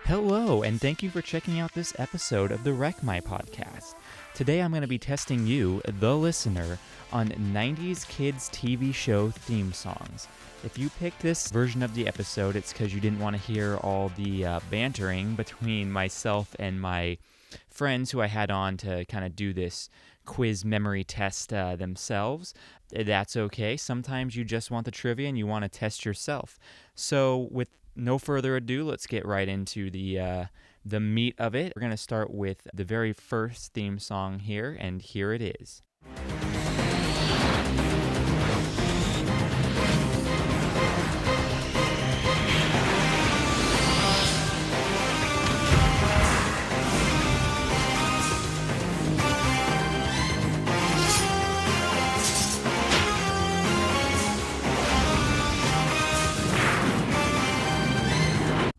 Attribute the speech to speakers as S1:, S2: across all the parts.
S1: Hello, and thank you for checking out this episode of the Wreck My podcast. Today I'm going to be testing you, the listener, on 90s kids TV show theme songs. If you picked this version of the episode, it's because you didn't want to hear all the bantering between myself and my friends who I had on to kind of do this quiz memory test themselves. That's okay. Sometimes you just want the trivia and you want to test yourself. So with no further ado, let's get right into the meat of it. We're going to start with the very first theme song here, and here it is.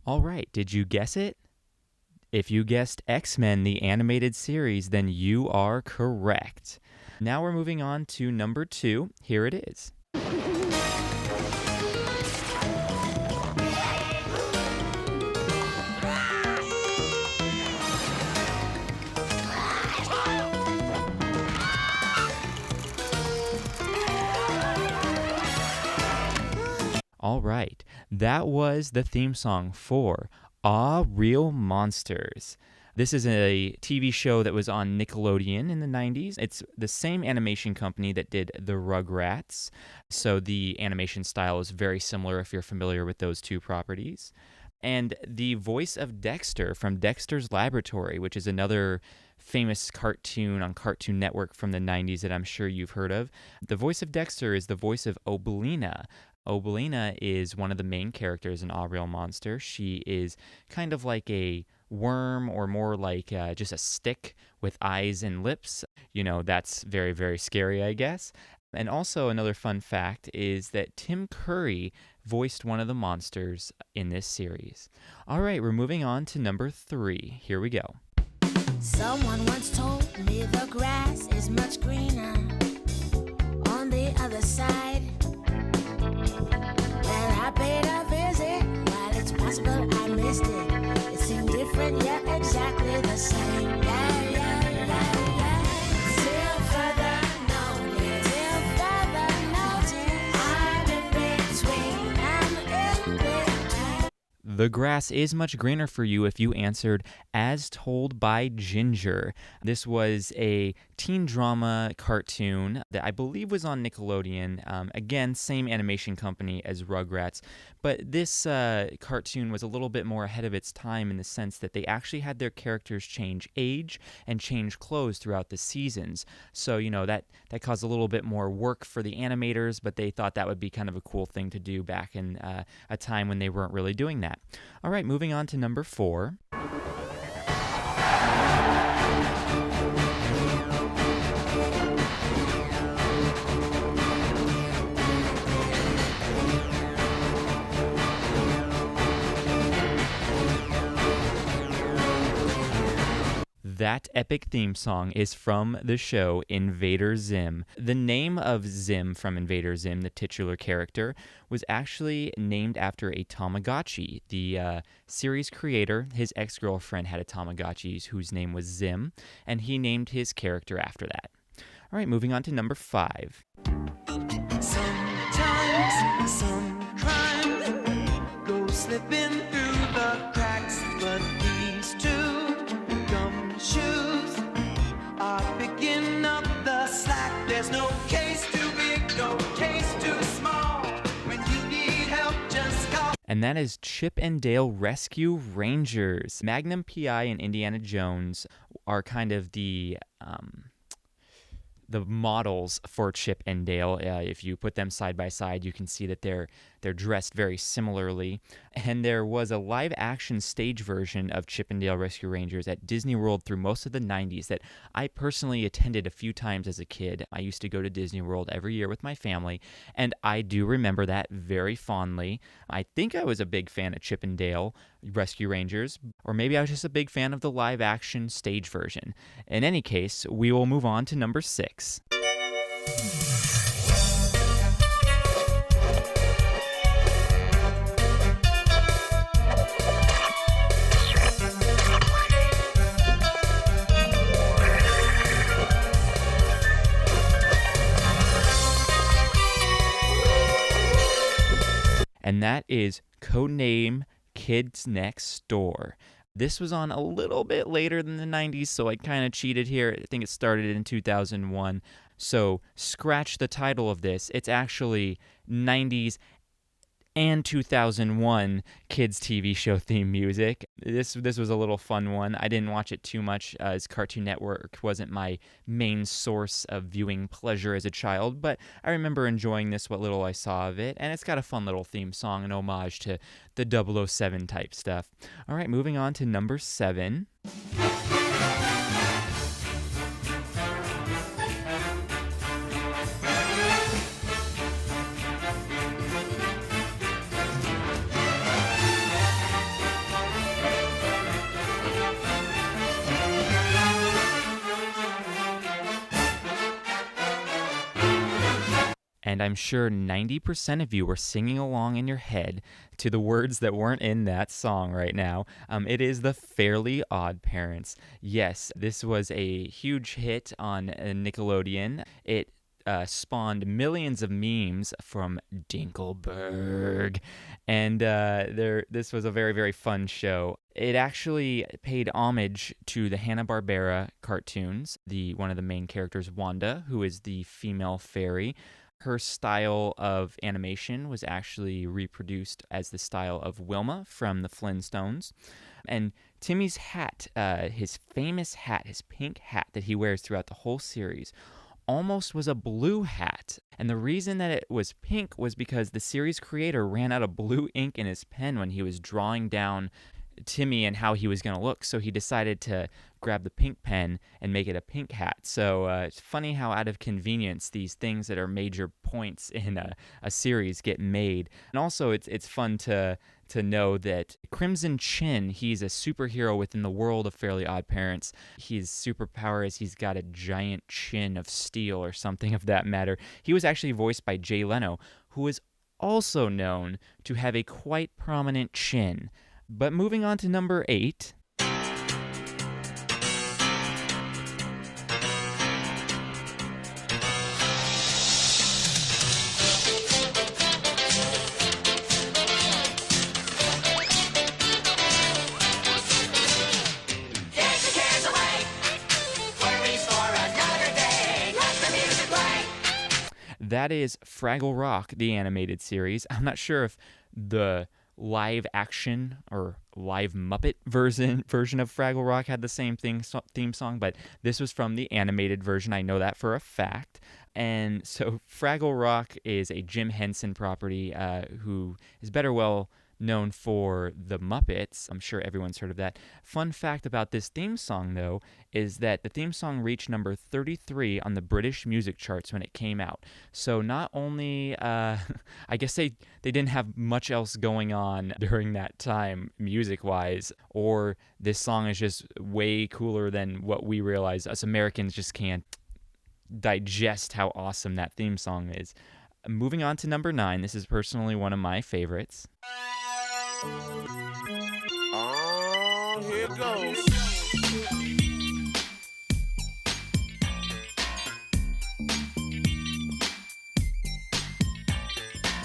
S1: All right, did you guess it? If you guessed X-Men, the animated series, then you are correct. Now we're moving on to number 2. Here it is. All right, that was the theme song for Aw, Real Monsters. This is a TV show that was on Nickelodeon in the 90s. It's the same animation company that did the Rugrats, so the animation style is very similar if you're familiar with those two properties. And the voice of Dexter from Dexter's Laboratory, which is another famous cartoon on Cartoon Network from the 90s that I'm sure you've heard of. The voice of Dexter is the voice of Obelina. Obelina is one of the main characters in Aw, Real Monster. She is kind of like a worm, or more like just a stick with eyes and lips. You know, that's very, very scary, I guess. And also another fun fact is that Tim Curry voiced one of the monsters in this series. All right, we're moving on to number 3. Here we go.
S2: Someone once told me the grass is much greener on the other side. Well, I paid a visit. While it's possible I missed it, it seemed different yet exactly the same. Till further notice, I'm in between.
S1: The grass is much greener for you if you answered As Told by Ginger. This was a teen drama cartoon that I believe was on Nickelodeon. Again, same animation company as Rugrats. But this cartoon was a little bit more ahead of its time in the sense that they actually had their characters change age and change clothes throughout the seasons. So, you know, that caused a little bit more work for the animators, but they thought that would be kind of a cool thing to do back in a time when they weren't really doing that. All right, moving on to number 4. That epic theme song is from the show Invaders Zim. The name of Zim from Invaders Zim, the titular character, was actually named after a Tamagotchi. The series creator, his ex-girlfriend, had a Tamagotchi whose name was Zim, and he named his character after that. All right, moving on to number 5.
S3: Sometimes some crimes go slipping through the cracks, but these two gumshoes are picking up the slack. There's no case too big, no case too small. When you need help, just call.
S1: And that is Chip and Dale Rescue Rangers. Magnum P.I. and Indiana Jones are kind of the models for Chip and Dale. If you put them side by side, you can see that they're dressed very similarly. And there was a live-action stage version of Chip and Dale Rescue Rangers at Disney World through most of the 90s that I personally attended a few times as a kid. I used to go to Disney World every year with my family, and I do remember that very fondly. I think I was a big fan of Chip and Dale Rescue Rangers, or maybe I was just a big fan of the live-action stage version. In any case, we will move on to number 6. and that is Codename Kids Next Door. This was on a little bit later than the 90s, so I kind of cheated here. I think it started in 2001. So scratch the title of this. It's actually 90s and 2001 kids TV show theme music. This was a little fun one. I didn't watch it too much as Cartoon Network wasn't my main source of viewing pleasure as a child, but I remember enjoying this, what little I saw of it, and it's got a fun little theme song, an homage to the 007 type stuff. All right, moving on to number 7. And I'm sure 90% of you were singing along in your head to the words that weren't in that song right now. It is the Fairly OddParents. Yes, this was a huge hit on Nickelodeon. It spawned millions of memes from Dinkelberg. And this was a very, very fun show. It actually paid homage to the Hanna-Barbera cartoons. One of the main characters, Wanda, who is the female fairy. Her style of animation was actually reproduced as the style of Wilma from the Flintstones. And Timmy's hat, his famous hat, his pink hat that he wears throughout the whole series, almost was a blue hat. And the reason that it was pink was because the series creator ran out of blue ink in his pen when he was drawing down Timmy and how he was going to look, so he decided to grab the pink pen and make it a pink hat. So it's funny how out of convenience these things that are major points in a series get made. And also it's fun to know that Crimson Chin, he's a superhero within the world of Fairly OddParents. His superpower is he's got a giant chin of steel or something of that matter. He was actually voiced by Jay Leno, who is also known to have a quite prominent chin. But moving on to number 8. That is Fraggle Rock, the animated series. I'm not sure if the live action or live Muppet version of Fraggle Rock had the same theme song, but this was from the animated version. I know that for a fact. And so Fraggle Rock is a Jim Henson property who is better well known for the Muppets. I'm sure everyone's heard of that. Fun fact about this theme song, though, is that the theme song reached number 33 on the British music charts when it came out. So not only, I guess they didn't have much else going on during that time, music-wise, or this song is just way cooler than what we realize. Us Americans just can't digest how awesome that theme song is. Moving on to number 9, this is personally one of my favorites.
S4: Oh, here it goes.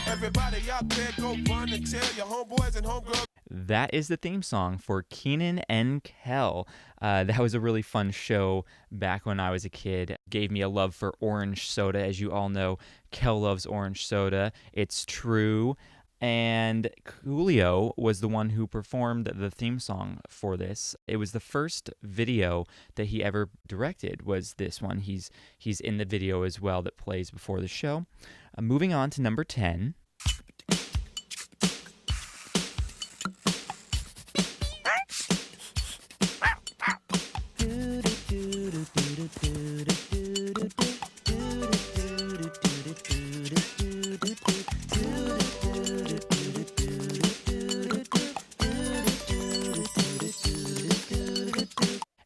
S4: Everybody out there go run and tell your homeboys and homegirls.
S1: That is the theme song for Kenan Kel. That was a really fun show back when I was a kid. Gave me a love for orange soda. As you all know, Kel loves orange soda. It's true. And Yugioh was the one who performed the theme song for this. It was the first video that he ever directed, was this one. He's in the video as well that plays before the show. Moving on to number 10.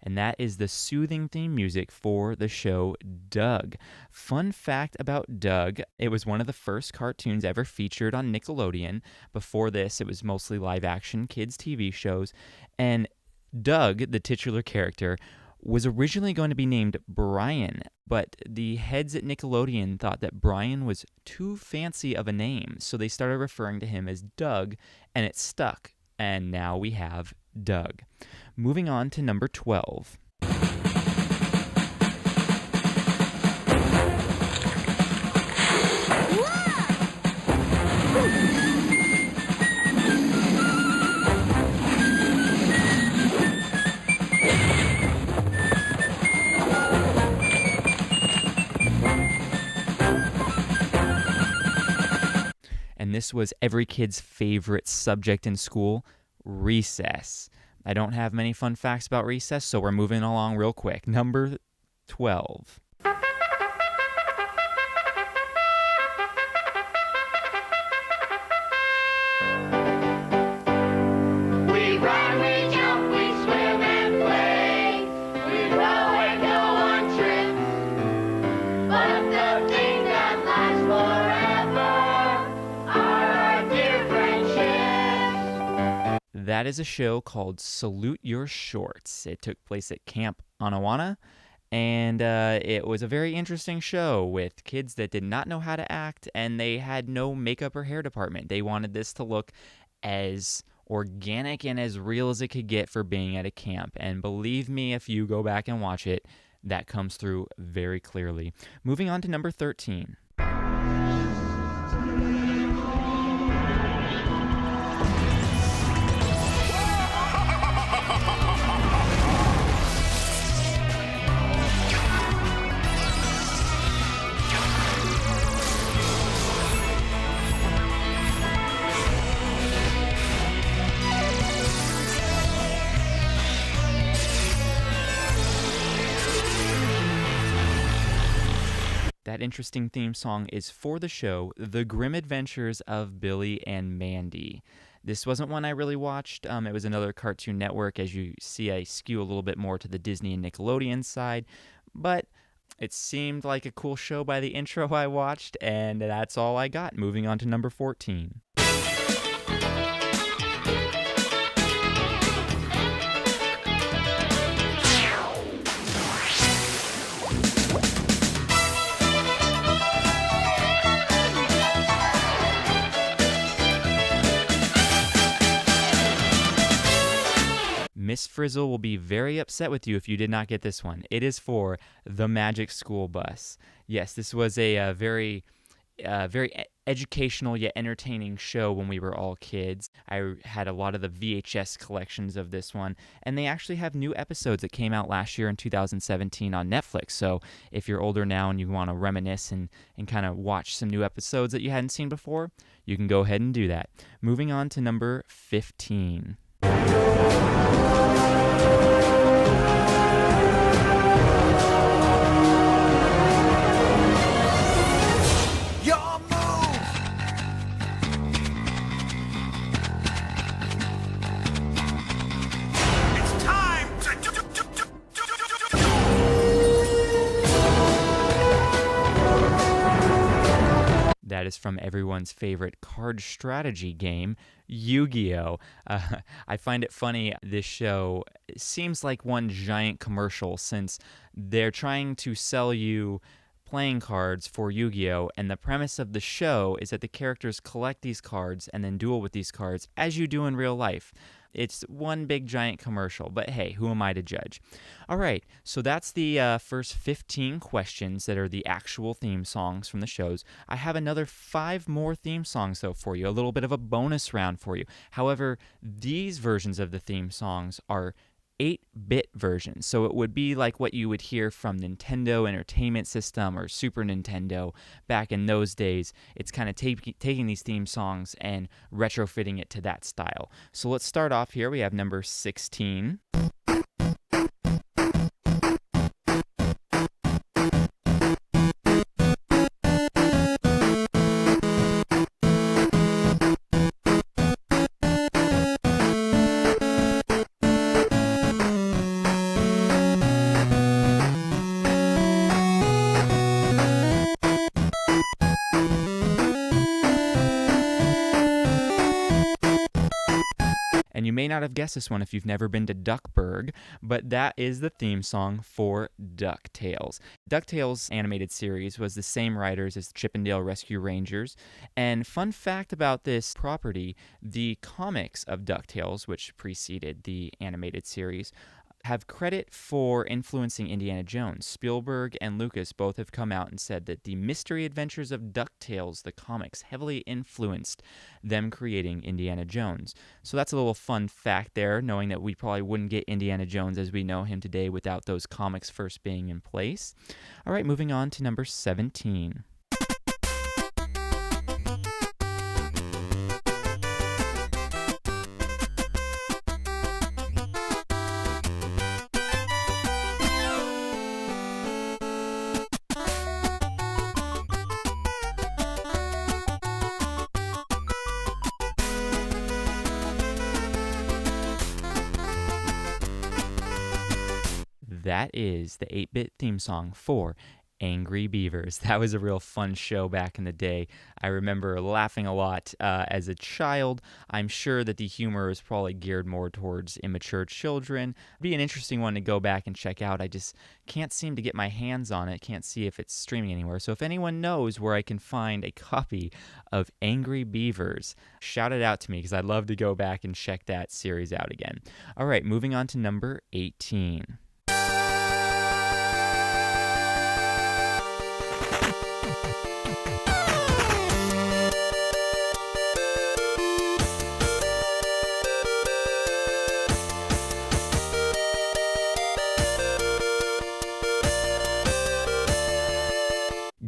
S1: And that is the soothing theme music for the show Doug. Fun fact about Doug, it was one of the first cartoons ever featured on Nickelodeon. Before this, it was mostly live-action kids' TV shows. And Doug, the titular character, was originally going to be named Brian, but the heads at Nickelodeon thought that Brian was too fancy of a name, so they started referring to him as Doug, and it stuck, and now we have Doug. Moving on to number 12. And this was every kid's favorite subject in school, recess. I don't have many fun facts about recess, so we're moving along real quick. Number 12.
S5: We run, we jump, we swim and play. We row and go on trips. But the thing that lasts forever are our dear friendships.
S1: That is a show called Salute Your Shorts. It took place at Camp Anawana, and it was a very interesting show with kids that did not know how to act, and they had no makeup or hair department. They wanted this to look as organic and as real as it could get for being at a camp. And believe me, if you go back and watch it, that comes through very clearly. Moving on to number 13. That interesting theme song is for the show The Grim Adventures of Billy and Mandy. This wasn't one I really watched. It was another Cartoon Network. As you see, I skew a little bit more to the Disney and Nickelodeon side, but it seemed like a cool show by the intro I watched, and that's all I got. Moving on to number 14. Miss Frizzle will be very upset with you if you did not get this one. It is for The Magic School Bus. Yes, this was a very educational yet entertaining show when we were all kids. I had a lot of the VHS collections of this one, and they actually have new episodes that came out last year in 2017 on Netflix. So if you're older now and you want to reminisce and kind of watch some new episodes that you hadn't seen before, you can go ahead and do that. Moving on to number 15.
S3: Your move. It's time to
S1: That is from everyone's favorite card strategy game, Yugioh. I find it funny, this show seems like one giant commercial since they're trying to sell you playing cards for Yu-Gi-Oh! And the premise of the show is that the characters collect these cards and then duel with these cards as you do in real life. It's one big giant commercial, but hey, who am I to judge? All right, so that's the first 15 questions that are the actual theme songs from the shows. I have another 5 more theme songs, though, for you, a little bit of a bonus round for you. However, these versions of the theme songs are 8-bit versions, so it would be like what you would hear from Nintendo Entertainment System or Super Nintendo back in those days. It's kind of taking these theme songs and retrofitting it to that style. So let's start off here. We have number 16. may not have guessed this one if you've never been to Duckburg, but that is the theme song for DuckTales. DuckTales animated series was the same writers as Chippendale Rescue Rangers. And fun fact about this property, the comics of DuckTales, which preceded the animated series, have credit for influencing Indiana Jones. Spielberg and Lucas both have come out and said that the Mystery Adventures of DuckTales, the comics, heavily influenced them creating Indiana Jones. So that's a little fun fact there, knowing that we probably wouldn't get Indiana Jones as we know him today without those comics first being in place. All right, moving on to number 17. That is the 8-bit theme song for Angry Beavers. That was a real fun show back in the day. I remember laughing a lot as a child. I'm sure that the humor is probably geared more towards immature children. It'd be an interesting one to go back and check out. I just can't seem to get my hands on it. Can't see if it's streaming anywhere. So if anyone knows where I can find a copy of Angry Beavers, shout it out to me because I'd love to go back and check that series out again. All right, moving on to number 18.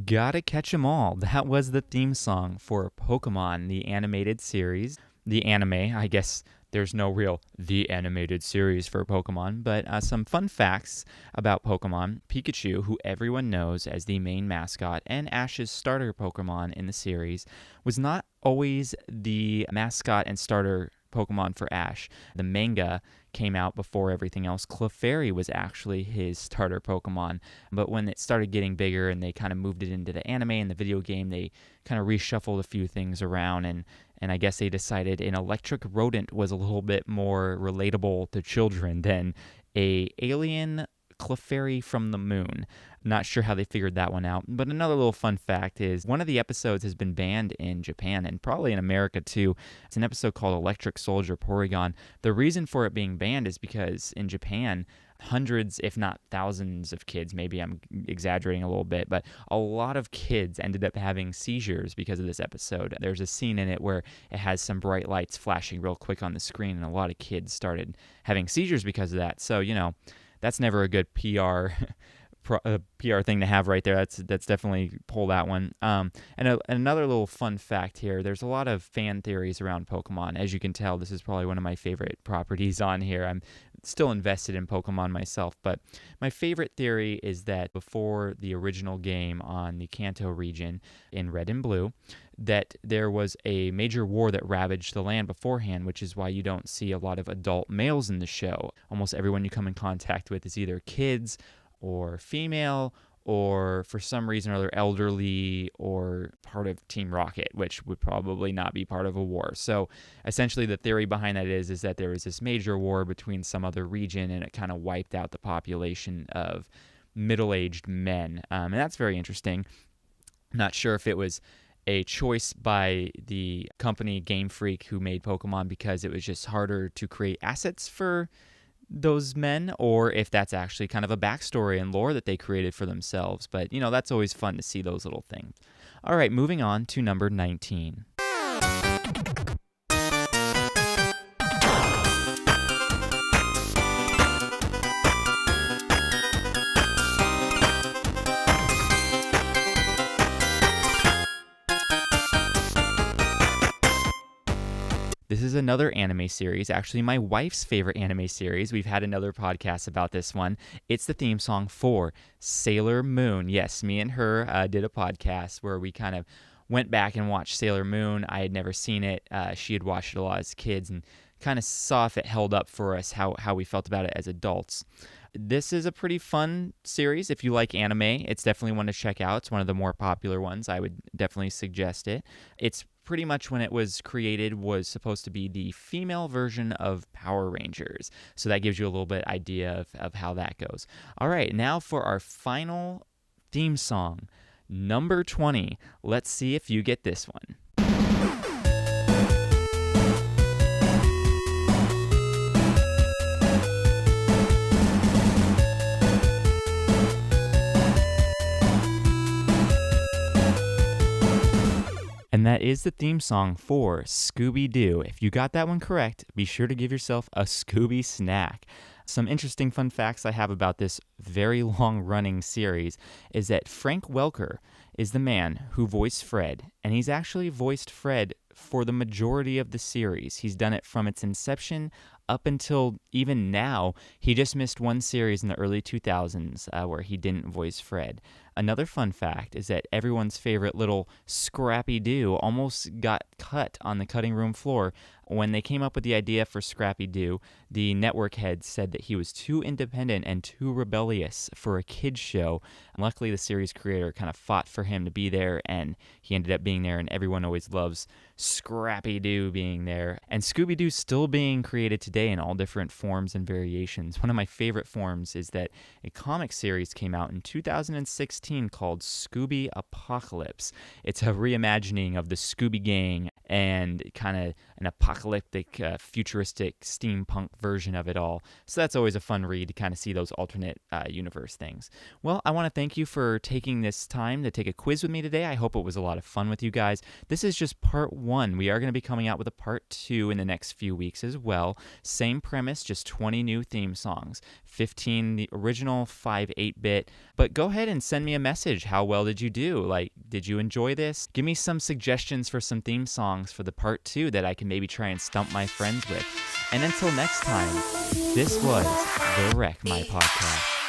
S1: Gotta Catch 'Em All. That was the theme song for Pokemon, the animated series. The anime, I guess there's no real the animated series for Pokemon, but some fun facts about Pokemon. Pikachu, who everyone knows as the main mascot and Ash's starter Pokemon in the series, was not always the mascot and starter Pokemon for Ash. The manga came out before everything else. Clefairy was actually his starter Pokemon, but when it started getting bigger and they kind of moved it into the anime and the video game, they kind of reshuffled a few things around, and I guess they decided an electric rodent was a little bit more relatable to children than a alien Clefairy from the moon. Not sure how they figured that one out. But another little fun fact is one of the episodes has been banned in Japan and probably in America too. It's an episode called Electric Soldier Porygon. The reason for it being banned is because in Japan, hundreds, if not thousands of kids, maybe I'm exaggerating a little bit, but a lot of kids ended up having seizures because of this episode. There's a scene in it where it has some bright lights flashing real quick on the screen, and a lot of kids started having seizures because of that. So, you know, that's never a good PR thing to have right there. That's definitely pull that one. And another little fun fact here, there's a lot of fan theories around Pokemon. As you can tell, this is probably one of my favorite properties on here. I'm still invested in Pokemon myself, but my favorite theory is that before the original game on the Kanto region in Red and Blue, that there was a major war that ravaged the land beforehand, which is why you don't see a lot of adult males in the show. Almost everyone you come in contact with is either kids or female, or for some reason or other elderly, or part of Team Rocket, which would probably not be part of a war. So essentially the theory behind that is that there was this major war between some other region and it kind of wiped out the population of middle-aged men. And that's very interesting. I'm not sure if it was a choice by the company Game Freak who made Pokemon because it was just harder to create assets for those men, or if that's actually kind of a backstory and lore that they created for themselves. But, you know, that's always fun to see those little things. All right, moving on to number 19. This is another anime series, actually my wife's favorite anime series. We've had another podcast about this one. It's the theme song for Sailor Moon. Yes, me and her did a podcast where we kind of went back and watched Sailor Moon. I had never seen it. She had watched it a lot as kids and kind of saw if it held up for us, how we felt about it as adults. This is a pretty fun series. If you like anime, it's definitely one to check out. It's one of the more popular ones. I would definitely suggest it. It's pretty much, when it was created, was supposed to be the female version of Power Rangers. So that gives you a little bit idea of how that goes. All right, now for our final theme song, number 20. Let's see if you get this one. And that is the theme song for ScoobyDoo. If you got that one correct, be sure to give yourself a Scooby snack. Some interesting fun facts I have about this very long-running series is that Frank Welker is the man who voiced Fred, and he's actually voiced Fred for the majority of the series. He's done it from its inception up until even now. He just missed one series in the early 2000s where he didn't voice Fred. Another fun fact is that everyone's favorite little Scrappy-Doo almost got cut on the cutting room floor. When they came up with the idea for Scrappy-Doo, the network head said that he was too independent and too rebellious for a kid's show. And luckily, the series creator kind of fought for him to be there, and he ended up being there, and everyone always loves Scrappy-Doo being there. And Scooby-Doo's still being created today in all different forms and variations. One of my favorite forms is that a comic series came out in 2016 called Scooby Apocalypse. It's a reimagining of the Scooby Gang and kind of an apocalyptic, futuristic steampunk version of it all. So that's always a fun read to kind of see those alternate universe things. Well, I want to thank you for taking this time to take a quiz with me today. I hope it was a lot of fun with you guys. This is just part 1. We are going to be coming out with a part 2 in the next few weeks as well. Same premise, just 20 new theme songs. 15 the original, 5 8-bit. But go ahead and send me a message. How well did you do? Like, did you enjoy this? Give me some suggestions for some theme songs for the part 2 that I can maybe try and stump my friends with. And until next time, this was The Wreck My Podcast.